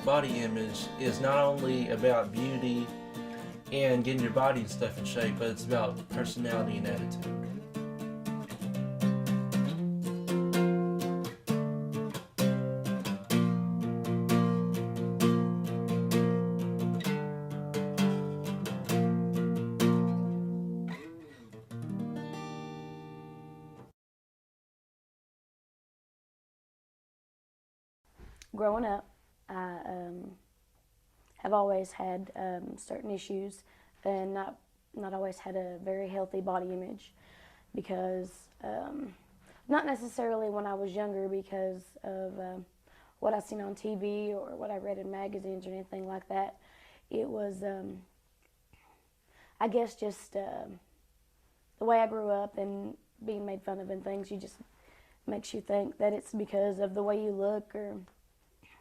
body image is not only about beauty and getting your body and stuff in shape, but it's about personality and attitude. Growing up, I have always had certain issues and not always had a very healthy body image because, not necessarily when I was younger because of what I seen on TV or what I read in magazines or anything like that. It was, I guess, just the way I grew up and being made fun of and things. You just makes you think that it's because of the way you look or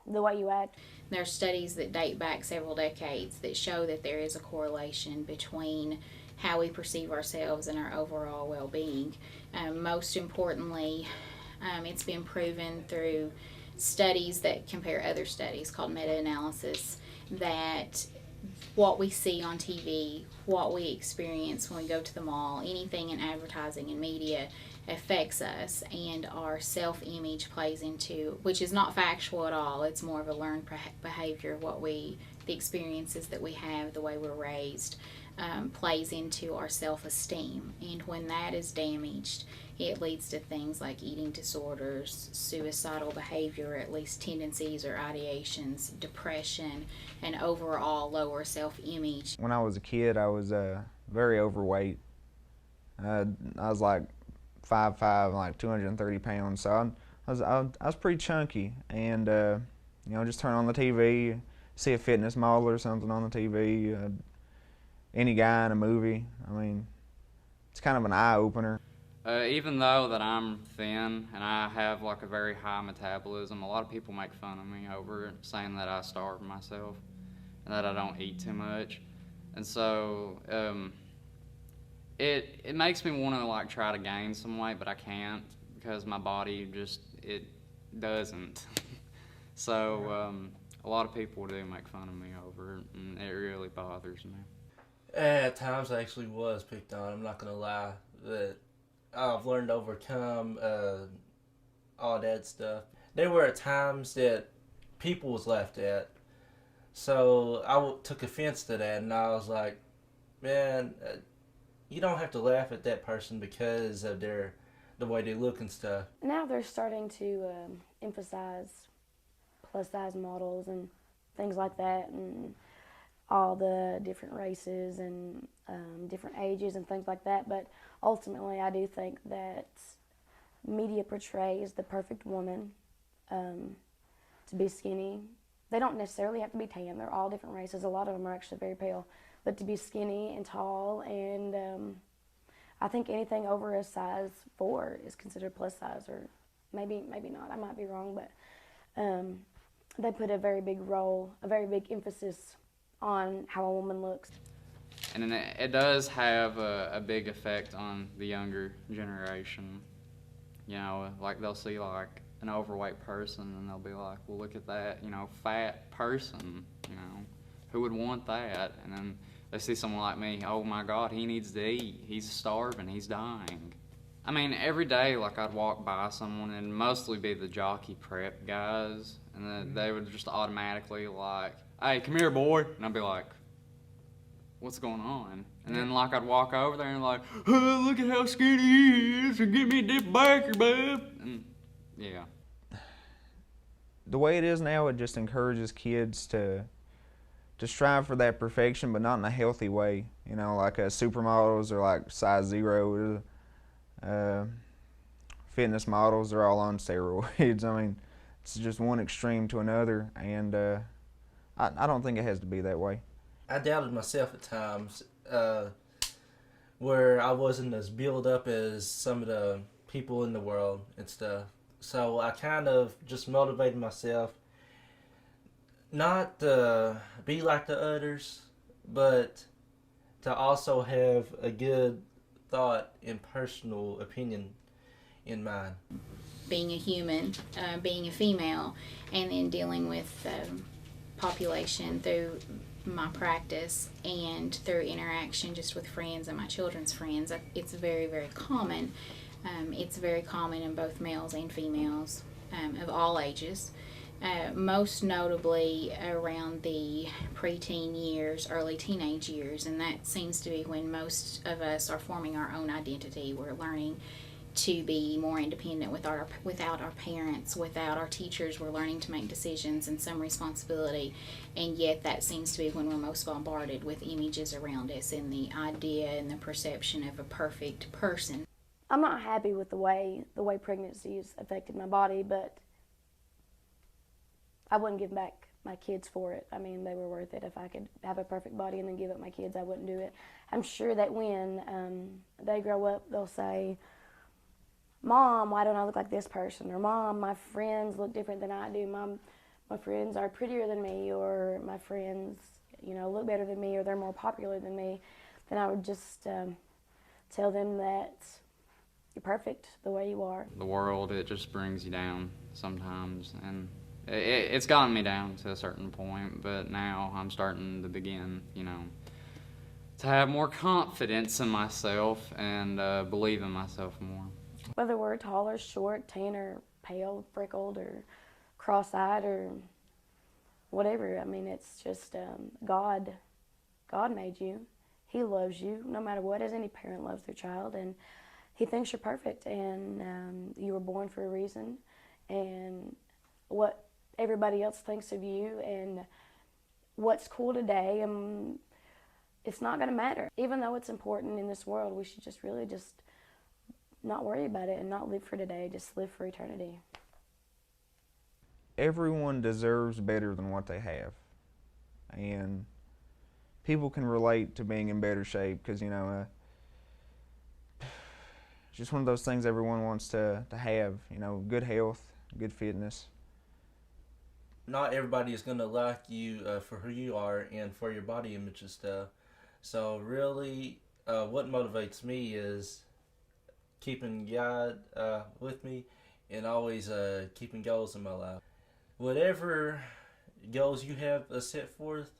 the way you act. There are studies that date back several decades that show that there is a correlation between how we perceive ourselves and our overall well-being. Most importantly, it's been proven through studies that compare other studies called meta-analysis that what we see on TV, what we experience when we go to the mall, anything in advertising and media affects us, and our self-image plays into, which is not factual at all, it's more of a learned behavior, the experiences that we have, the way we're raised, plays into our self-esteem. And when that is damaged, it leads to things like eating disorders, suicidal behavior, at least tendencies or ideations, depression, and overall lower self-image. When I was a kid, I was very overweight. I was like 5'5", like 230 pounds, so I was pretty chunky. And just turn on the TV, see a fitness model or something on the TV, any guy in a movie. I mean, it's kind of an eye-opener. Even though that I'm thin and I have like a very high metabolism, a lot of people make fun of me over it, saying that I starve myself and that I don't eat too much. And so it makes me want to like try to gain some weight, but I can't because my body it doesn't. So a lot of people do make fun of me over it, and it really bothers me. At times I actually was picked on, I'm not going to lie, that I've learned to overcome all that stuff. There were times that people was laughed at, so I took offense to that, and I was like, man, you don't have to laugh at that person because of the way they look and stuff. Now they're starting to emphasize plus-size models and things like that, and all the different races and different ages and things like that. But ultimately, I do think that media portrays the perfect woman to be skinny. They don't necessarily have to be tan. They're all different races. A lot of them are actually very pale. But to be skinny and tall, and I think anything over a size 4 is considered plus size, or maybe not. I might be wrong, but they put a very big emphasis on how a woman looks. And it does have a big effect on the younger generation. You know, like they'll see like an overweight person and they'll be like, well, look at that, fat person, who would want that? And then they see someone like me, oh my God, he needs to eat, he's starving, he's dying. I mean, every day, like I'd walk by someone and mostly be the jockey prep guys, and then they would just automatically like, hey, come here, boy. And I'd be like, what's going on? And then like I'd walk over there and like, oh, look at how skinny he is, and give me a dip backer, bub. And yeah. The way it is now, it just encourages kids to strive for that perfection, but not in a healthy way. Like supermodels are like size 0. Fitness models are all on steroids. I mean, it's just one extreme to another, and I don't think it has to be that way. I doubted myself at times, where I wasn't as built up as some of the people in the world and stuff. So I kind of just motivated myself not to be like the others, but to also have a good thought and personal opinion in mind. Being a human, being a female, and then dealing with population through my practice and through interaction just with friends and my children's friends, it's very, very common. It's very common in both males and females of all ages. Most notably around the preteen years, early teenage years, and that seems to be when most of us are forming our own identity. We're learning to be more independent without our parents, without our teachers. We're learning to make decisions and some responsibility, and yet that seems to be when we're most bombarded with images around us and the idea and the perception of a perfect person. I'm not happy with the way pregnancy has affected my body, but I wouldn't give back my kids for it. I mean, they were worth it. If I could have a perfect body and then give up my kids, I wouldn't do it. I'm sure that when they grow up, they'll say, Mom, why don't I look like this person? Or Mom, my friends look different than I do. Mom, my friends are prettier than me, or my friends, look better than me, or they're more popular than me. Then I would just tell them that you're perfect the way you are. The world, it just brings you down sometimes, and it's gotten me down to a certain point, but now I'm starting to begin, to have more confidence in myself and believe in myself more. Whether we're tall or short, tan or pale, freckled or cross-eyed or whatever, I mean, it's just God made you. He loves you no matter what, as any parent loves their child, and He thinks you're perfect, and you were born for a reason, and what everybody else thinks of you and what's cool today, it's not going to matter. Even though it's important in this world, we should just really just not worry about it and not live for today, just live for eternity. Everyone deserves better than what they have, and people can relate to being in better shape because, it's just one of those things everyone wants to have, good health, good fitness. Not everybody is going to like you for who you are and for your body image and stuff. So really, what motivates me is keeping God with me and always keeping goals in my life. Whatever goals you have set forth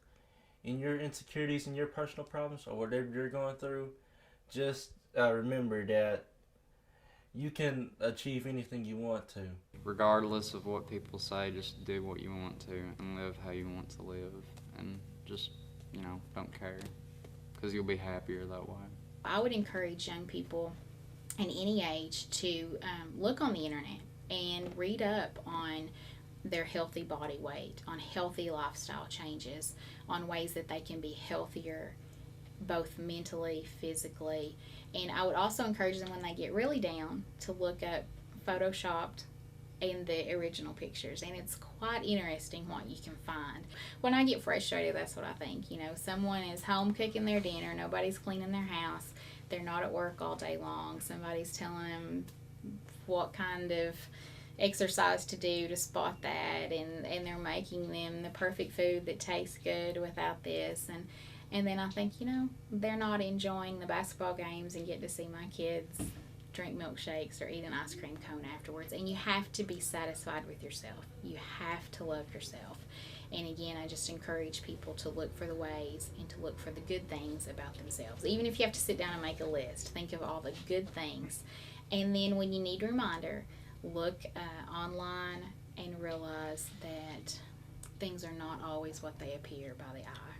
in your insecurities and your personal problems or whatever you're going through, just remember that you can achieve anything you want to. Regardless of what people say, just do what you want to and live how you want to live, and just, don't care, because you'll be happier that way. I would encourage young people in any age to look on the internet and read up on their healthy body weight, on healthy lifestyle changes, on ways that they can be healthier both mentally, physically. And I would also encourage them when they get really down to look up Photoshopped and the original pictures, and it's quite interesting what you can find. When I get frustrated, that's what I think. Someone is home cooking their dinner, nobody's cleaning their house, they're not at work all day long, somebody's telling them what kind of exercise to do to spot that, and they're making them the perfect food that tastes good without this, and then I think, they're not enjoying the basketball games and get to see my kids drink milkshakes or eat an ice cream cone afterwards. And you have to be satisfied with yourself. You have to love yourself. And again, I just encourage people to look for the ways and to look for the good things about themselves. Even if you have to sit down and make a list, think of all the good things. And then when you need a reminder, look online and realize that things are not always what they appear by the eye.